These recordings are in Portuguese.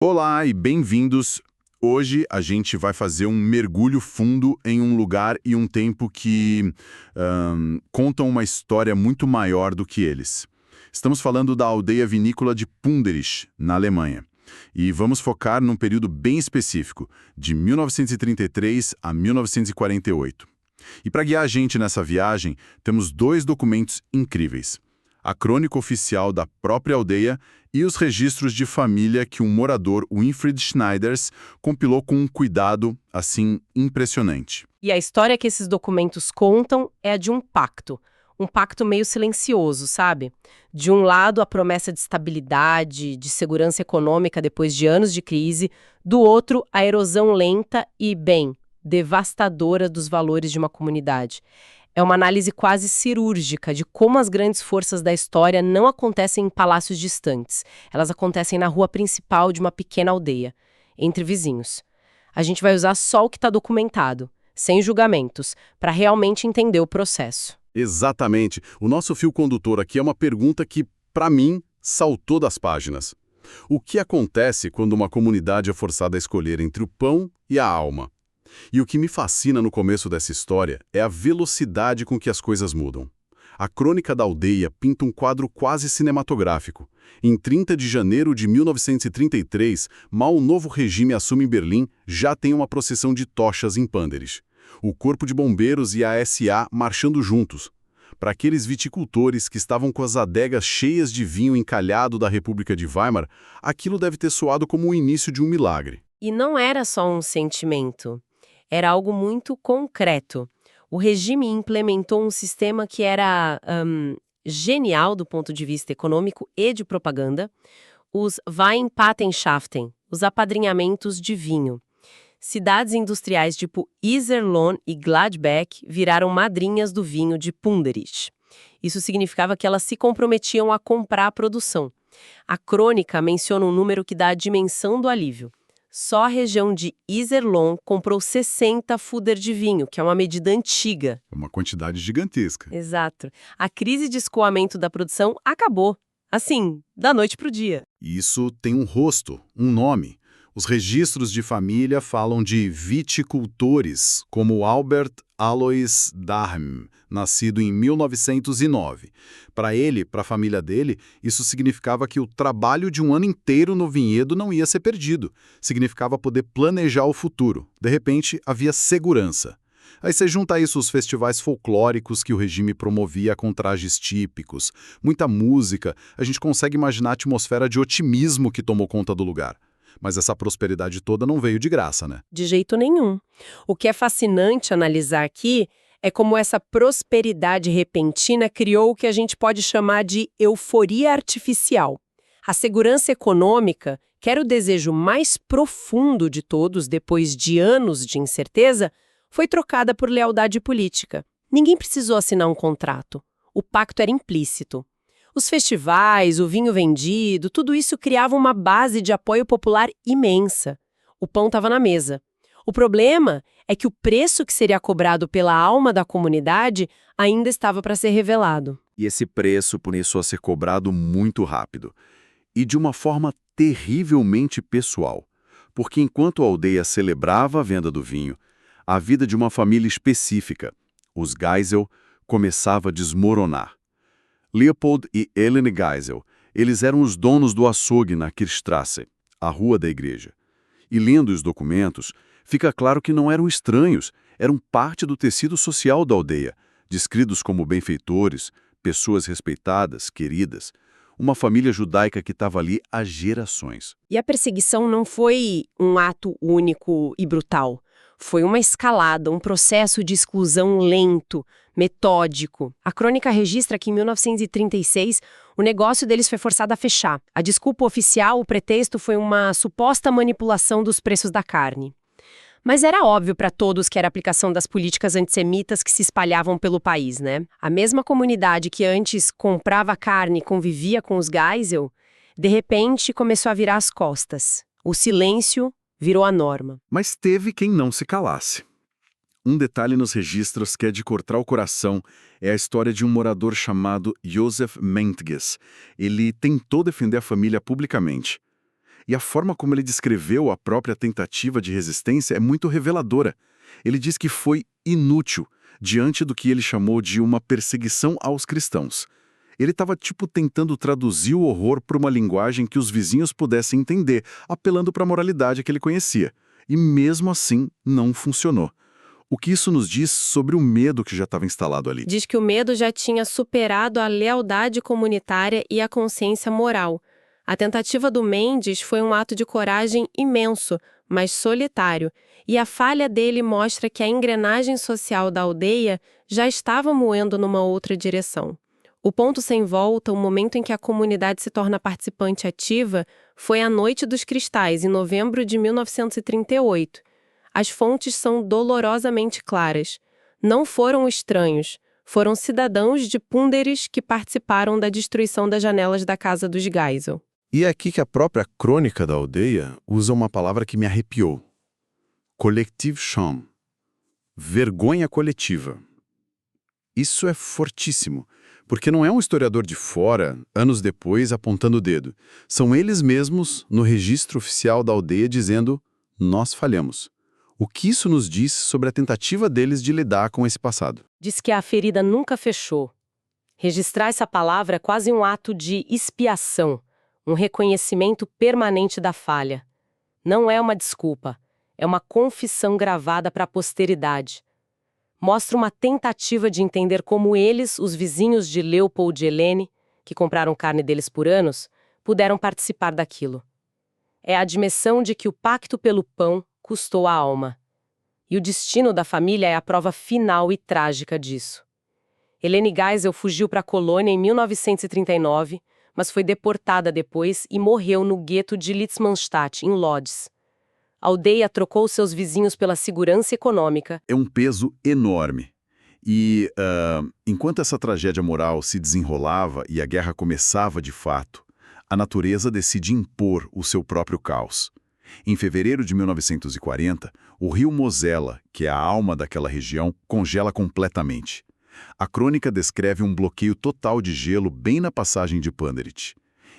Olá e bem-vindos. Hoje a gente vai fazer um mergulho fundo em um lugar e um tempo que contam uma história muito maior do que eles. Estamos falando da aldeia vinícola de Punderich, na Alemanha. E vamos focar num período bem específico, de 1933 a 1948. E para guiar a gente nessa viagem, temos dois documentos incríveis: a crônica oficial da própria aldeia e os registros de família que um morador, Winfried Schneiders, compilou com um cuidado, assim, impressionante. E a história que esses documentos contam é a de um pacto meio silencioso, sabe? De um lado, a promessa de estabilidade, de segurança econômica depois de anos de crise, do outro, a erosão lenta e, bem, devastadora dos valores de uma comunidade. É uma análise quase cirúrgica de como as grandes forças da história não acontecem em palácios distantes. Elas acontecem na rua principal de uma pequena aldeia, entre vizinhos. A gente vai usar só o que está documentado, sem julgamentos, para realmente entender o processo. Exatamente. O nosso fio condutor aqui é uma pergunta que, para mim, saltou das páginas. O que acontece quando uma comunidade é forçada a escolher entre o pão e a alma? E o que me fascina no começo dessa história é a velocidade com que as coisas mudam. A crônica da aldeia pinta um quadro quase cinematográfico. Em 30 de janeiro de 1933, mal o novo regime assume Berlim, já tem uma procissão de tochas em Punderich. O Corpo de Bombeiros e a SA marchando juntos. Para aqueles viticultores que estavam com as adegas cheias de vinho encalhado da República de Weimar, aquilo deve ter soado como o início de um milagre. E não era só um sentimento. Era algo muito concreto. O regime implementou um sistema que era genial do ponto de vista econômico e de propaganda, os Weinpatenschaften, os apadrinhamentos de vinho. Cidades industriais tipo Iserlohn e Gladbeck viraram madrinhas do vinho de Punderich. Isso significava que elas se comprometiam a comprar a produção. A crônica menciona um número que dá a dimensão do alívio. Só a região de Iserlohn comprou 60 fuder de vinho, que é uma medida antiga. É uma quantidade gigantesca. Exato. A crise de escoamento da produção acabou. Assim, da noite para o dia. Isso tem um rosto, um nome. Os registros de família falam de viticultores, como Albert Alois Dahm, nascido em 1909. Para ele, para a família dele, isso significava que o trabalho de um ano inteiro no vinhedo não ia ser perdido. Significava poder planejar o futuro. De repente, havia segurança. Aí você junta a isso os festivais folclóricos que o regime promovia com trajes típicos, muita música, a gente consegue imaginar a atmosfera de otimismo que tomou conta do lugar. Mas essa prosperidade toda não veio de graça, né? De jeito nenhum. O que é fascinante analisar aqui é como essa prosperidade repentina criou o que a gente pode chamar de euforia artificial. A segurança econômica, que era o desejo mais profundo de todos depois de anos de incerteza, foi trocada por lealdade política. Ninguém precisou assinar um contrato. O pacto era implícito. Os festivais, o vinho vendido, tudo isso criava uma base de apoio popular imensa. O pão estava na mesa. O problema é que o preço que seria cobrado pela alma da comunidade ainda estava para ser revelado. E esse preço começou a ser cobrado muito rápido. E de uma forma terrivelmente pessoal. Porque enquanto a aldeia celebrava a venda do vinho, a vida de uma família específica, os Geisel, começava a desmoronar. Leopold e Helene Geisel, eles eram os donos do açougue na Kirchstrasse, a rua da igreja. E lendo os documentos, fica claro que não eram estranhos, eram parte do tecido social da aldeia, descritos como benfeitores, pessoas respeitadas, queridas, uma família judaica que estava ali há gerações. E a perseguição não foi um ato único e brutal. Foi uma escalada, um processo de exclusão lento, metódico. A crônica registra que em 1936 o negócio deles foi forçado a fechar. A desculpa oficial, o pretexto, foi uma suposta manipulação dos preços da carne. Mas era óbvio para todos que era a aplicação das políticas antissemitas que se espalhavam pelo país, né? A mesma comunidade que antes comprava carne e convivia com os Geisel, de repente começou a virar as costas. O silêncio virou a norma. Mas teve quem não se calasse. Um detalhe nos registros que é de cortar o coração é a história de um morador chamado Josef Mentges. Ele tentou defender a família publicamente. E a forma como ele descreveu a própria tentativa de resistência é muito reveladora. Ele diz que foi inútil diante do que ele chamou de uma perseguição aos cristãos. Ele estava, tentando traduzir o horror para uma linguagem que os vizinhos pudessem entender, apelando para a moralidade que ele conhecia. E mesmo assim, não funcionou. O que isso nos diz sobre o medo que já estava instalado ali? Diz que o medo já tinha superado a lealdade comunitária e a consciência moral. A tentativa do Mendes foi um ato de coragem imenso, mas solitário, e a falha dele mostra que a engrenagem social da aldeia já estava moendo numa outra direção. O ponto sem volta, o momento em que a comunidade se torna participante ativa, foi a Noite dos Cristais, em novembro de 1938. As fontes são dolorosamente claras. Não foram estranhos, foram cidadãos de Punderes que participaram da destruição das janelas da casa dos Geisel. E é aqui que a própria crônica da aldeia usa uma palavra que me arrepiou. Collective shame. Vergonha coletiva. Isso é fortíssimo, porque não é um historiador de fora, anos depois, apontando o dedo. São eles mesmos, no registro oficial da aldeia, dizendo: nós falhamos. O que isso nos diz sobre a tentativa deles de lidar com esse passado? Diz que a ferida nunca fechou. Registrar essa palavra é quase um ato de expiação, um reconhecimento permanente da falha. Não é uma desculpa, é uma confissão gravada para a posteridade. Mostra uma tentativa de entender como eles, os vizinhos de Leopold e Helene, que compraram carne deles por anos, puderam participar daquilo. É a admissão de que o pacto pelo pão custou a alma. E o destino da família é a prova final e trágica disso. Helene Geisel fugiu para a colônia em 1939, mas foi deportada depois e morreu no gueto de Litzmannstadt, em Lodz. A aldeia trocou seus vizinhos pela segurança econômica. É um peso enorme. E, enquanto essa tragédia moral se desenrolava e a guerra começava de fato, a natureza decide impor o seu próprio caos. Em fevereiro de 1940, o rio Mosela, que é a alma daquela região, congela completamente. A crônica descreve um bloqueio total de gelo bem na passagem de Punderit.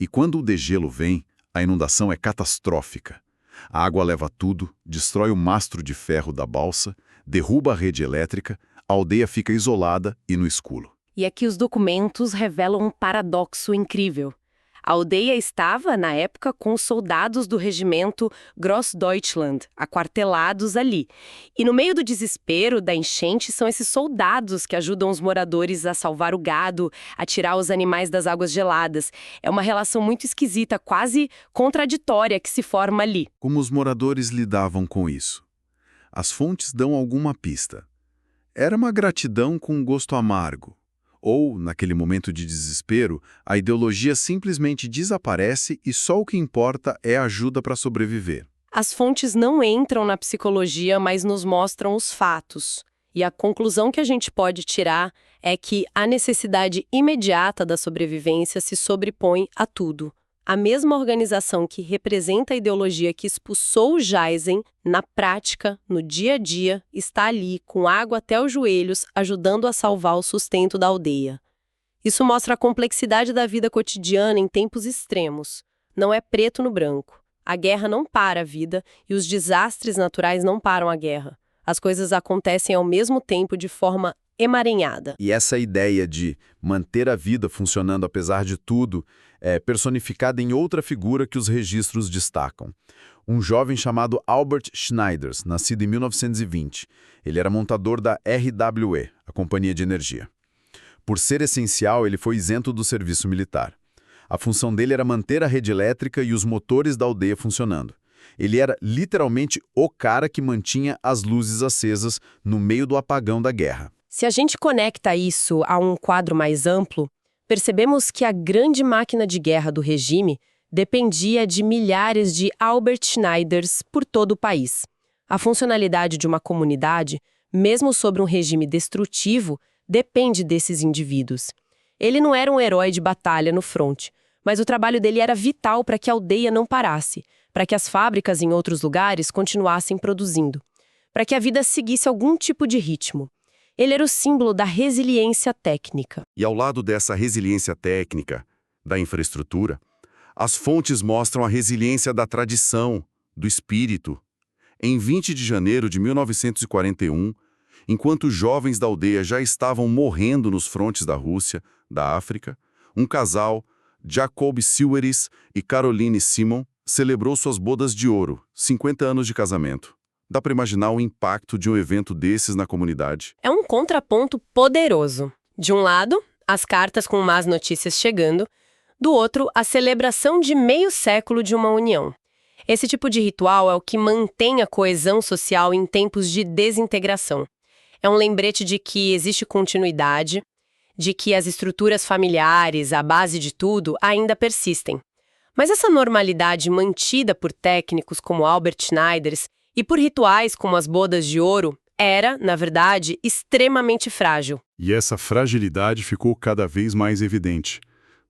E quando o degelo vem, a inundação é catastrófica. A água leva tudo, destrói o mastro de ferro da balsa, derruba a rede elétrica, a aldeia fica isolada e no escuro. E aqui os documentos revelam um paradoxo incrível. A aldeia estava, na época, com soldados do regimento Grossdeutschland, aquartelados ali. E no meio do desespero da enchente, são esses soldados que ajudam os moradores a salvar o gado, a tirar os animais das águas geladas. É uma relação muito esquisita, quase contraditória que se forma ali. Como os moradores lidavam com isso? As fontes dão alguma pista. Era uma gratidão com gosto amargo. Ou, naquele momento de desespero, a ideologia simplesmente desaparece e só o que importa é a ajuda para sobreviver. As fontes não entram na psicologia, mas nos mostram os fatos. E a conclusão que a gente pode tirar é que a necessidade imediata da sobrevivência se sobrepõe a tudo. A mesma organização que representa a ideologia que expulsou o Geisen, na prática, no dia a dia, está ali, com água até os joelhos, ajudando a salvar o sustento da aldeia. Isso mostra a complexidade da vida cotidiana em tempos extremos. Não é preto no branco. A guerra não para a vida e os desastres naturais não param a guerra. As coisas acontecem ao mesmo tempo de forma emaranhada. E essa ideia de manter a vida funcionando apesar de tudo é personificada em outra figura que os registros destacam. Um jovem chamado Albert Schneiders, nascido em 1920. Ele era montador da RWE, a companhia de energia. Por ser essencial, ele foi isento do serviço militar. A função dele era manter a rede elétrica e os motores da aldeia funcionando. Ele era literalmente o cara que mantinha as luzes acesas no meio do apagão da guerra. Se a gente conecta isso a um quadro mais amplo, percebemos que a grande máquina de guerra do regime dependia de milhares de Albert Schneiders por todo o país. A funcionalidade de uma comunidade, mesmo sob um regime destrutivo, depende desses indivíduos. Ele não era um herói de batalha no fronte, mas o trabalho dele era vital para que a aldeia não parasse, para que as fábricas em outros lugares continuassem produzindo, para que a vida seguisse algum tipo de ritmo. Ele era o símbolo da resiliência técnica. E ao lado dessa resiliência técnica, da infraestrutura, As fontes mostram a resiliência da tradição, do espírito. Em 20 de janeiro de 1941, enquanto os jovens da aldeia já estavam morrendo nos frontes da Rússia, da África, um casal, Jacob Silveris e Caroline Simon, celebrou suas bodas de ouro, 50 anos de casamento. Dá para imaginar o impacto de um evento desses na comunidade? É um contraponto poderoso. De um lado, as cartas com más notícias chegando, do outro, a celebração de meio século de uma união. Esse tipo de ritual é o que mantém a coesão social em tempos de desintegração. É um lembrete de que existe continuidade, de que as estruturas familiares, a base de tudo, ainda persistem. Mas essa normalidade mantida por técnicos como Albert Schneiders e por rituais como as bodas de ouro era, na verdade, extremamente frágil. E essa fragilidade ficou cada vez mais evidente.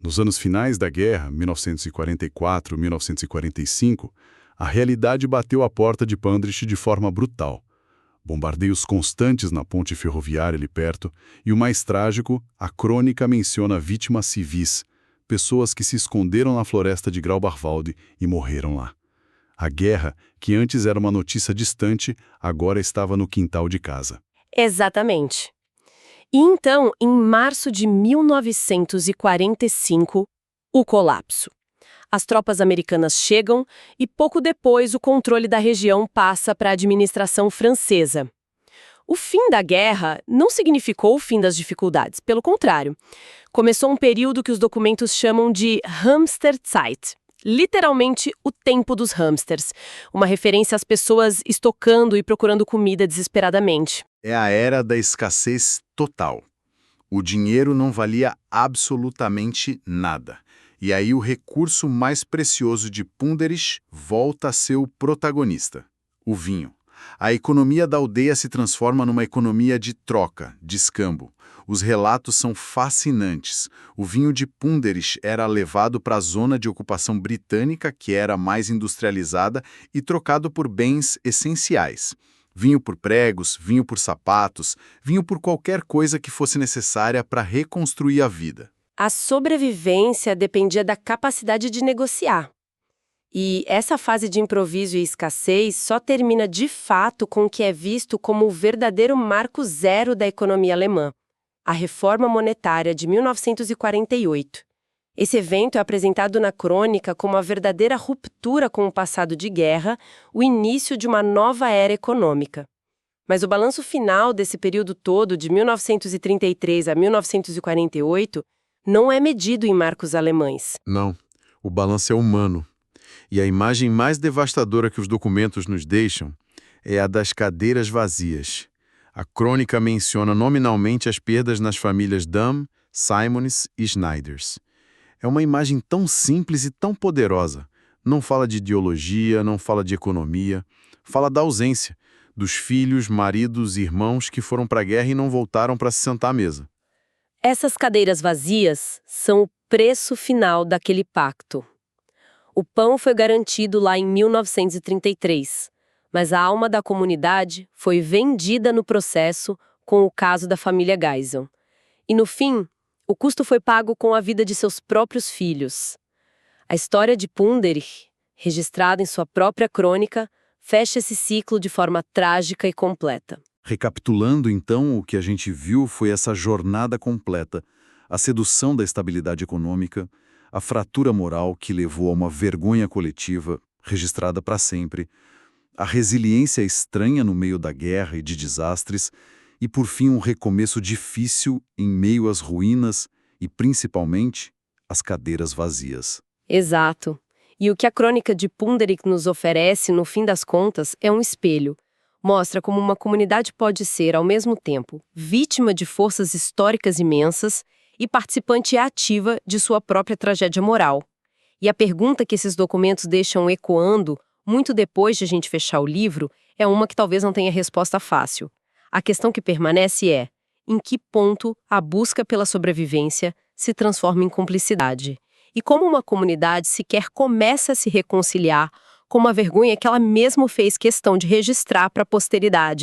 Nos anos finais da guerra, 1944, 1945, a realidade bateu à porta de Pandrich de forma brutal. Bombardeios constantes na ponte ferroviária ali perto, e o mais trágico, a crônica menciona vítimas civis, pessoas que se esconderam na floresta de Graubarwalde e morreram lá. A guerra, que antes era uma notícia distante, agora estava no quintal de casa. Exatamente. E então, em março de 1945, o colapso. As tropas americanas chegam e pouco depois o controle da região passa para a administração francesa. O fim da guerra não significou o fim das dificuldades, pelo contrário. Começou um período que os documentos chamam de Hamsterzeit, literalmente o tempo dos hamsters, uma referência às pessoas estocando e procurando comida desesperadamente. É a era da escassez total. O dinheiro não valia absolutamente nada. E aí o recurso mais precioso de Punderich volta a ser o protagonista, o vinho. A economia da aldeia se transforma numa economia de troca, de escambo. Os relatos são fascinantes. O vinho de Punderich era levado para a zona de ocupação britânica, que era mais industrializada, e trocado por bens essenciais. Vinho por pregos, vinho por sapatos, vinho por qualquer coisa que fosse necessária para reconstruir a vida. A sobrevivência dependia da capacidade de negociar. E essa fase de improviso e escassez só termina de fato com o que é visto como o verdadeiro marco zero da economia alemã, a Reforma Monetária de 1948. Esse evento é apresentado na crônica como a verdadeira ruptura com o passado de guerra, o início de uma nova era econômica. Mas o balanço final desse período todo, de 1933 a 1948, não é medido em marcos alemães. Não, o balanço é humano. E a imagem mais devastadora que os documentos nos deixam é a das cadeiras vazias. A crônica menciona nominalmente as perdas nas famílias Damm, Simons e Schneiders. É uma imagem tão simples e tão poderosa. Não fala de ideologia, não fala de economia. Fala da ausência, dos filhos, maridos e irmãos que foram para a guerra e não voltaram para se sentar à mesa. Essas cadeiras vazias são o preço final daquele pacto. O pão foi garantido lá em 1933, mas a alma da comunidade foi vendida no processo com o caso da família Geisel. E no fim, o custo foi pago com a vida de seus próprios filhos. A história de Punderich, registrada em sua própria crônica, fecha esse ciclo de forma trágica e completa. Recapitulando, então, o que a gente viu foi essa jornada completa, a sedução da estabilidade econômica, a fratura moral que levou a uma vergonha coletiva, registrada para sempre, a resiliência estranha no meio da guerra e de desastres, e, por fim, um recomeço difícil em meio às ruínas e, principalmente, às cadeiras vazias. Exato. E o que a crônica de Punderich nos oferece, no fim das contas, é um espelho. Mostra como uma comunidade pode ser, ao mesmo tempo, vítima de forças históricas imensas e participante ativa de sua própria tragédia moral. E a pergunta que esses documentos deixam ecoando, muito depois de a gente fechar o livro, é uma que talvez não tenha resposta fácil. A questão que permanece é: em que ponto a busca pela sobrevivência se transforma em cumplicidade? E como uma comunidade sequer começa a se reconciliar com uma vergonha que ela mesma fez questão de registrar para a posteridade?